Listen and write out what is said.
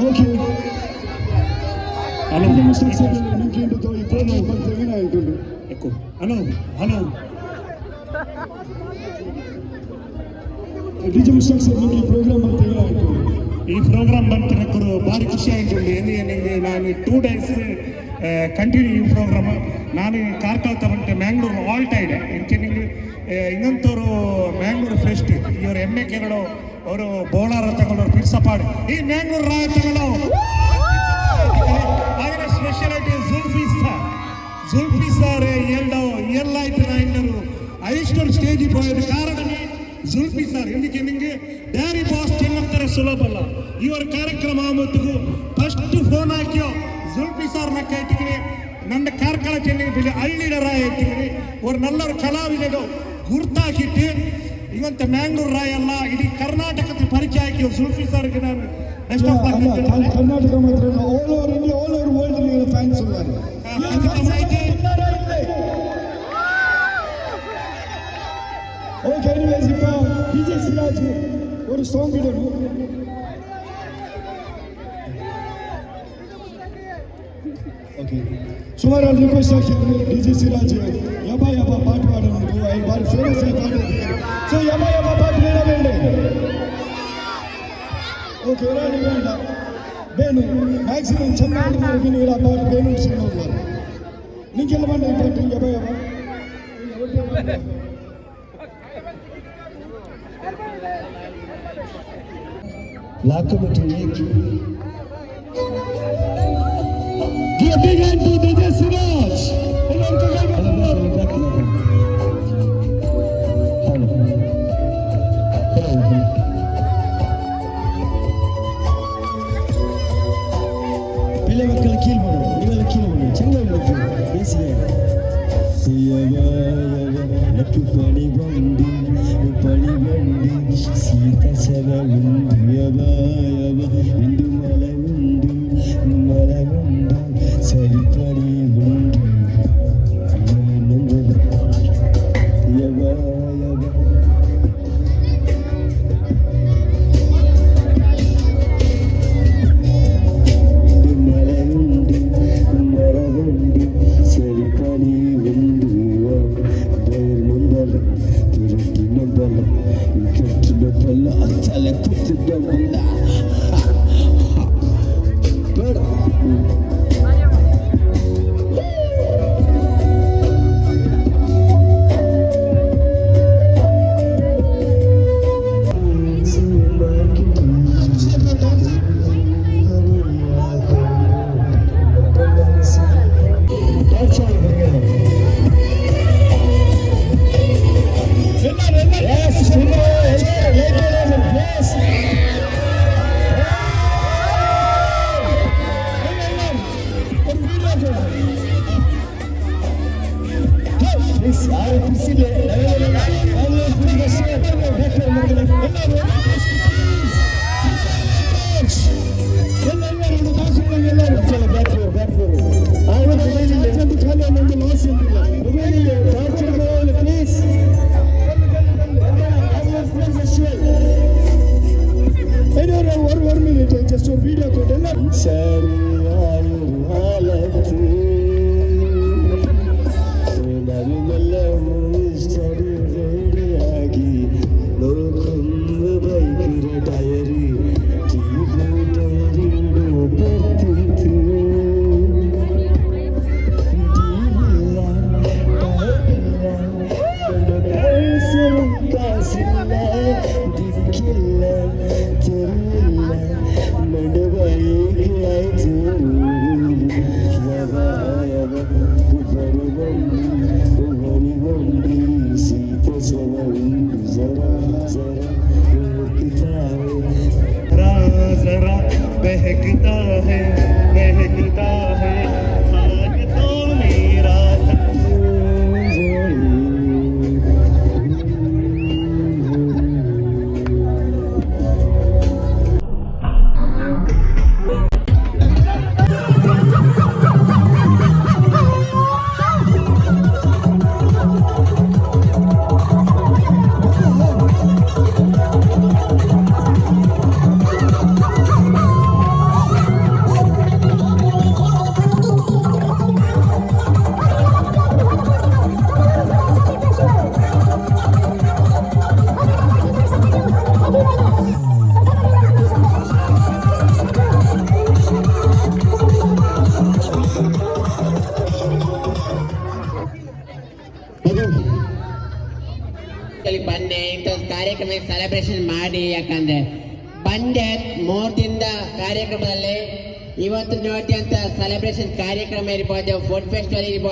Okay hello ನಿಂಕಿಂಡು ತೋಯಿ phone ಬರ್ತೀನಿ ಆಯ್ತುಂಡು Ekco hello hello DJ Mushtaq ನಿಂಗೆ ಈ ಪ್ರೋಗ್ರಾಮ್ ಬರ್ತೀನಿ ಆಯ್ತು ಈ ಪ್ರೋಗ್ರಾಮ್ ಬಂತಿನಕ್ಕರು ಭಾರಿ ಖುಷಿ ಆಯಿತು ನನಗೆ ನಾನು 2 days ಕಂಟಿನ್ಯೂ ಈ ಪ್ರೋಗ್ರಾಮ್ ನಾನು ಕಾರ್ಕಳ ತಗೊಂಡೆ ಮ್ಯಾಂಗ್ಳೂರು ಆಲ್ ಟೈಡ್ ಇಂಚಿನಿಂಗ್ ಇನ್ನೊಂತವರು ಮ್ಯಾಂಗ್ಳೂರು ಫೆಸ್ಟ್ ಇವರು ಎಮ್ಮೆ ಕೆರಳು ಅವರು ಬೋಳಾರ ತಗೊಳ್ಳೋರು ಪಿಡ್ಸಪಾಡು ಈ ಮ್ಯಾಂಗ್ಳೂರು ರಾಯ ತಗೊಳ್ಳೋ ಹಾಗೆ ಸ್ಪೆಷಾಲಿಟಿ ಜುಲ್ಫಿ ಸಾರ್ ಎಲ್ಲಾಯ್ತು ನಾಯಕರು ಐಸ್ಟೋರ್ ಸ್ಟೇಜ್ ಹೋಗೋದು ಕಾರಣನೇ ಜುಲ್ಫಿ ಸಾರ್ ఎందుకు ನಿಮಗೆ ಡ್ಯಾರಿ ಬಾಸ್ ಚೆನ್ನತ್ತರ ಸುಲಭ ಅಲ್ಲ ಇವರ ಕಾರ್ಯಕ್ರಮ ಆಮತ್ತಿಗೂ ಫಸ್ಟ್ ಫೋನ್ ಹಾಕಿಯೋ ಜುಲ್ಫಿ ಸಾರ್ ನಕ್ಕ ಇಟ್ಟಿಗೆ ನನ್ನ ಕಾರ್ಕಳ ಚೆನ್ನಿಗೆ ಬೆಲೆ ಹಳ್ಳಿಡರ ಇಟ್ಟಿಗೆ ஒரு நல்ல ஒரு ಕಲಾವಿದರು ಗುರ್ತಾಕಿಟ್ಟು ಇವಂತ ಮ್ಯಾಂಗ್ಳೂರು ರಾಯ ಅಲ್ಲ ಇಡೀ ಕರ್ನಾಟಕದ ಪರಿಚಯ ಹಾಕಿ ಜುಲ್ಫಿ ಸಾರ್ಗೆ ನಾನು ಬೆಸ್ಟ್ ಆಫ್ ಲಕ್ ಕರ್ನಾಟಕ ಮಾತ್ರ all over India all over world ನೀವು ಫ್ಯಾನ್ಸ್ ಉన్నారు ಓಕೆ ಎನಿವೇಸ್ ಇಪ್ಪ ಡಿಜೆ ಸಿರಾಜ್ ஒரு ಸಾಂಗ್ ಇಡೋಣ ಓಕೆ ಸುಮಾರು ರಿಕ್ವೆಸ್ಟ್ ಹಾಕಿದ್ರು ಡಿಜೆ ಸಿರಾಜ್ ಯಬಾ ಯಬಾ ಪಾಠ ಪಾಡೋದು ಬಾರಿ ಫೇಮಸ್ ಆಗಿ ಪಾಡೋದು ಸೊ ಯಬಾ ಯಬಾ ಪಾಠ ಬೇಡ ಓಕೆ ರಾಣಿ ಬೇಡ ಬೇನು ಮ್ಯಾಕ್ಸಿಮಮ್ ಚೆನ್ನಾಗಿ ಮಾಡಿದ್ದೀನಿ ಇಲ್ಲ ಪಾಠ ಬೇನು ಸಿಗೋಲ್ಲ ನಿಂಗೆಲ್ಲ ಬಂದ ಪಾಠ ಯಬಾ ಯಬಾ Lakumu tuniki. Give a big hand to DJ Siraj. Pile makkala keel maru, nigala keel maru. Changa irudu. Easy. Yava nakku pani bandi ಸೀತ ಸರ ಉಂಡು ಯವ ಇಂದು ಮಲಗುಂಡು ಸರಿಪಡಿ ಉಂಡು ಯವ ಮಲಗುಂಡು ಮರಗುಂಡು ಸರಿಪಡಿ ಉಂಡು ಬೇರ್ನುಂಬಲ ತುರುಕಿನೊಬ್ಬಲ Bella, tell it, put it down below. Just a video to Mandavai ಇಂಥದ್ದು ಕಾರ್ಯಕ್ರಮ celebration ಮಾಡಿ. ಯಾಕಂದ್ರೆ ಬಂದೆ 3 ದಿನದ ಕಾರ್ಯಕ್ರಮದಲ್ಲಿ ಇವತ್ತು ನೋಡ್ತಿ ಅಂತ ಸೆಲೆಬ್ರೇಷನ್ ಕಾರ್ಯಕ್ರಮ ಇರ್ಬೋದು, ಫುಡ್ ಫೆಸ್ಟಿವಲ್ ಇರ್ಬೋದು.